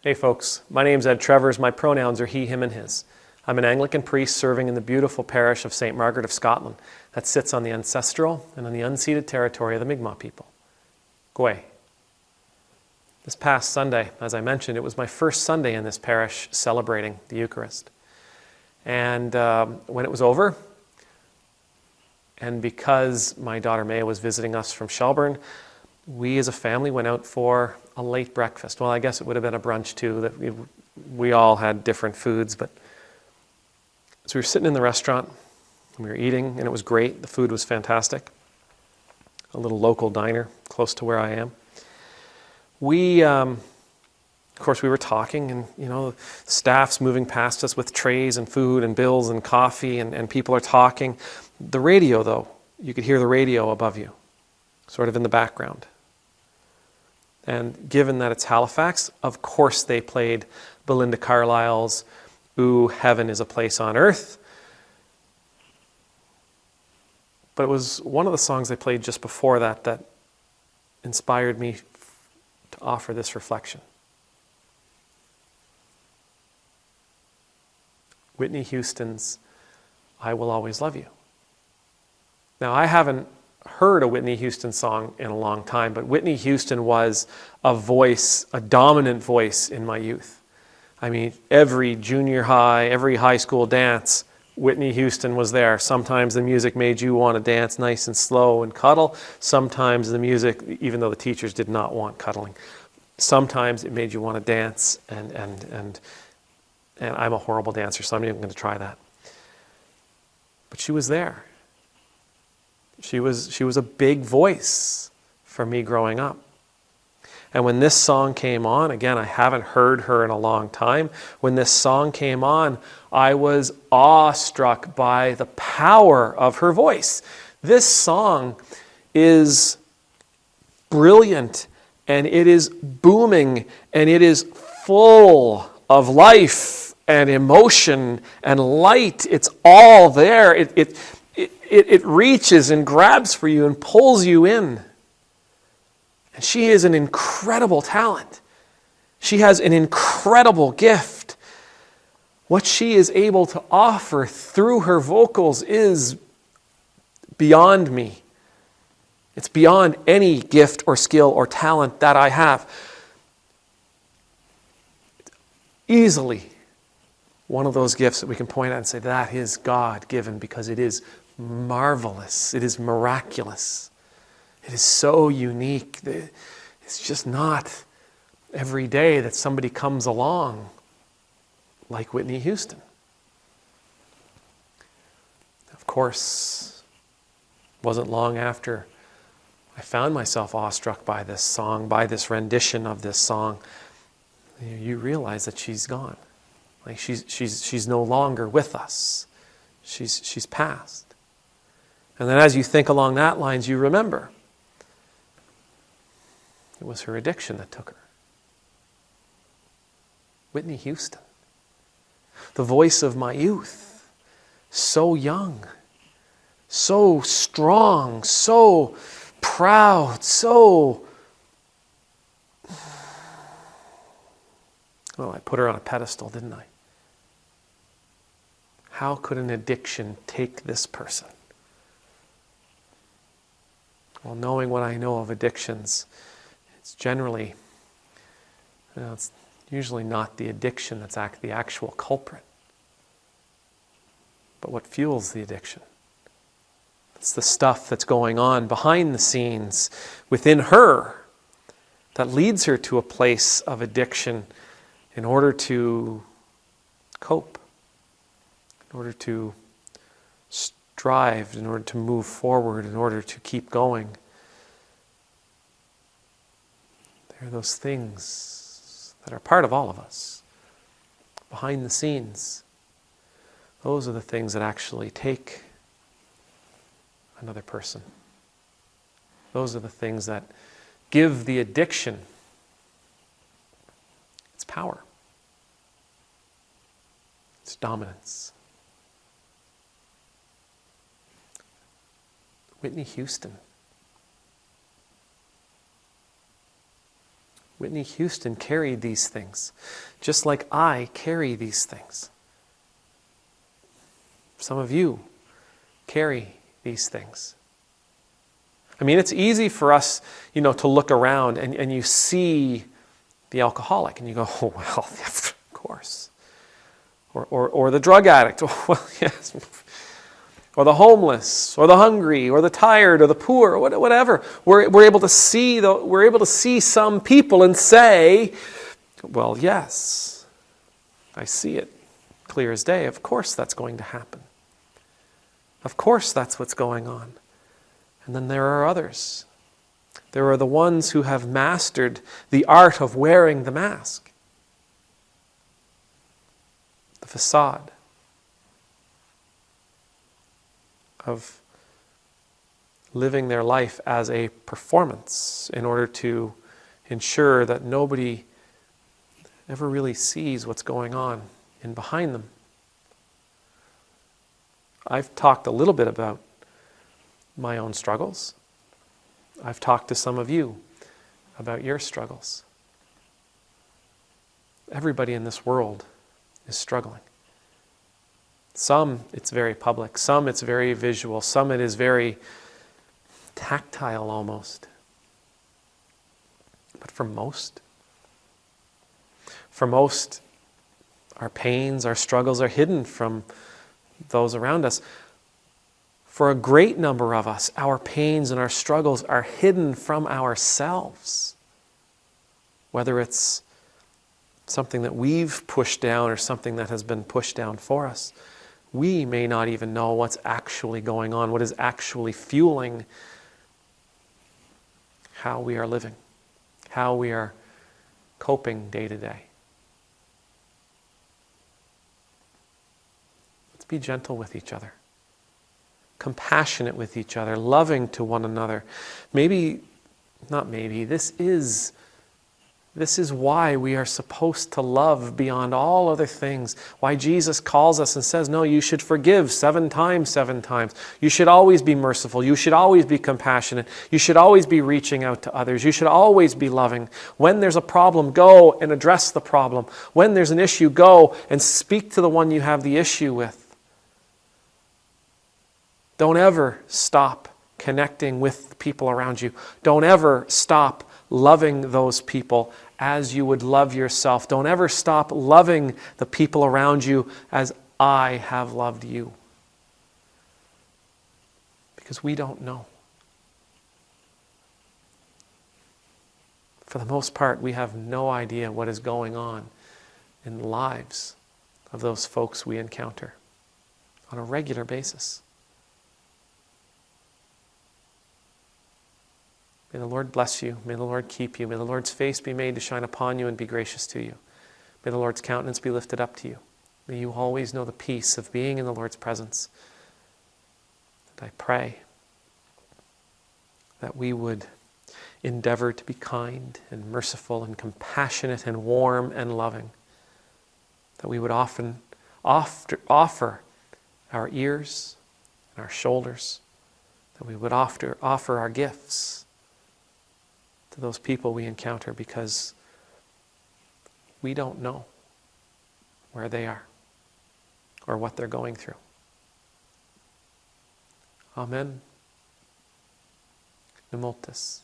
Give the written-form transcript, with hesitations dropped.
Hey folks, my name's Ed Trevors. My pronouns are he, him, and his. I'm an Anglican priest serving in the beautiful parish of St. Margaret of Scotland that sits on the ancestral and on the unceded territory of the Mi'kmaq people. Gwe. This past Sunday, as I mentioned, it was my first Sunday in this parish celebrating the Eucharist. And when it was over, and because my daughter May was visiting us from Shelburne, we as a family went out for a late breakfast. Well, I guess it would have been a brunch too, that we all had different foods, but so we were sitting in the restaurant, and we were eating, and it was great. The food was fantastic. A little local diner close to where I am. Of course, we were talking, and the staff's moving past us with trays and food and bills and coffee, and people are talking. The radio, though, you could hear the radio above you, sort of in the background. And given that it's Halifax, of course they played Belinda Carlisle's "Ooh, Heaven is a Place on Earth." But it was one of the songs they played just before that inspired me to offer this reflection. Whitney Houston's "I Will Always Love You." Now, I haven't heard a Whitney Houston song in a long time, but Whitney Houston was a voice, a dominant voice in my youth. I mean, every junior high, every high school dance, Whitney Houston was there. Sometimes the music made you want to dance nice and slow and cuddle. Sometimes the music, even though the teachers did not want cuddling, sometimes it made you want to dance, and I'm a horrible dancer, so I'm not even going to try that. But she was there. She was a big voice for me growing up. And when this song came on, again, I haven't heard her in a long time. When this song came on, I was awestruck by the power of her voice. This song is brilliant, and it is booming, and it is full of life and emotion and light. It's all there. It reaches and grabs for you and pulls you in. And she is an incredible talent. She has an incredible gift. What she is able to offer through her vocals is beyond me. It's beyond any gift or skill or talent that I have. Easily one of those gifts that we can point at and say, that is God-given, because it is marvelous. It is miraculous. It is so unique. It's just not every day that somebody comes along like Whitney Houston. Of course, it wasn't long after I found myself awestruck by this song, by this rendition of this song. You realize that she's gone. Like she's no longer with us. She's passed. And then as you think along that lines, you remember it was her addiction that took her. Whitney Houston, the voice of my youth, so young, so strong, so proud, so... Well, I put her on a pedestal, didn't I? How could an addiction take this person? Well, knowing what I know of addictions, it's generally, it's usually not the addiction that's the actual culprit, but what fuels the addiction. It's the stuff that's going on behind the scenes within her that leads her to a place of addiction in order to cope, in order to strive, in order to move forward, in order to keep going. There are those things that are part of all of us, behind the scenes. Those are the things that actually take another person. Those are the things that give the addiction its power, its dominance. Whitney Houston. Whitney Houston carried these things, just like I carry these things. Some of you carry these things. I mean, it's easy for us, to look around and you see the alcoholic and you go, oh, well, of course. Or the drug addict, oh, well, yes. Or the homeless, or the hungry, or the tired, or the poor, or whatever. We're able to see some people and say, well, yes, I see it clear as day. Of course that's going to happen. Of course that's what's going on. And then there are others. There are the ones who have mastered the art of wearing the mask, the facade, of living their life as a performance in order to ensure that nobody ever really sees what's going on in behind them. I've talked a little bit about my own struggles. I've talked to some of you about your struggles. Everybody in this world is struggling. Some it's very public, some it's very visual, some it is very tactile almost. But for most, our pains, our struggles are hidden from those around us. For a great number of us, our pains and our struggles are hidden from ourselves. Whether it's something that we've pushed down or something that has been pushed down for us, we may not even know what's actually going on, what is actually fueling how we are living, how we are coping day to day. Let's be gentle with each other, compassionate with each other, loving to one another. This is why we are supposed to love beyond all other things. Why Jesus calls us and says, no, you should forgive 7 times, 7 times. You should always be merciful. You should always be compassionate. You should always be reaching out to others. You should always be loving. When there's a problem, go and address the problem. When there's an issue, go and speak to the one you have the issue with. Don't ever stop connecting with the people around you. Don't ever stop loving those people as you would love yourself. Don't ever stop loving the people around you as I have loved you. Because we don't know. For the most part, we have no idea what is going on in the lives of those folks we encounter on a regular basis. May the Lord bless you. May the Lord keep you. May the Lord's face be made to shine upon you and be gracious to you. May the Lord's countenance be lifted up to you. May you always know the peace of being in the Lord's presence. And I pray that we would endeavor to be kind and merciful and compassionate and warm and loving. That we would often offer our ears and our shoulders. That we would offer our gifts to those people we encounter, because we don't know where they are or what they're going through. Amen. Nemultus.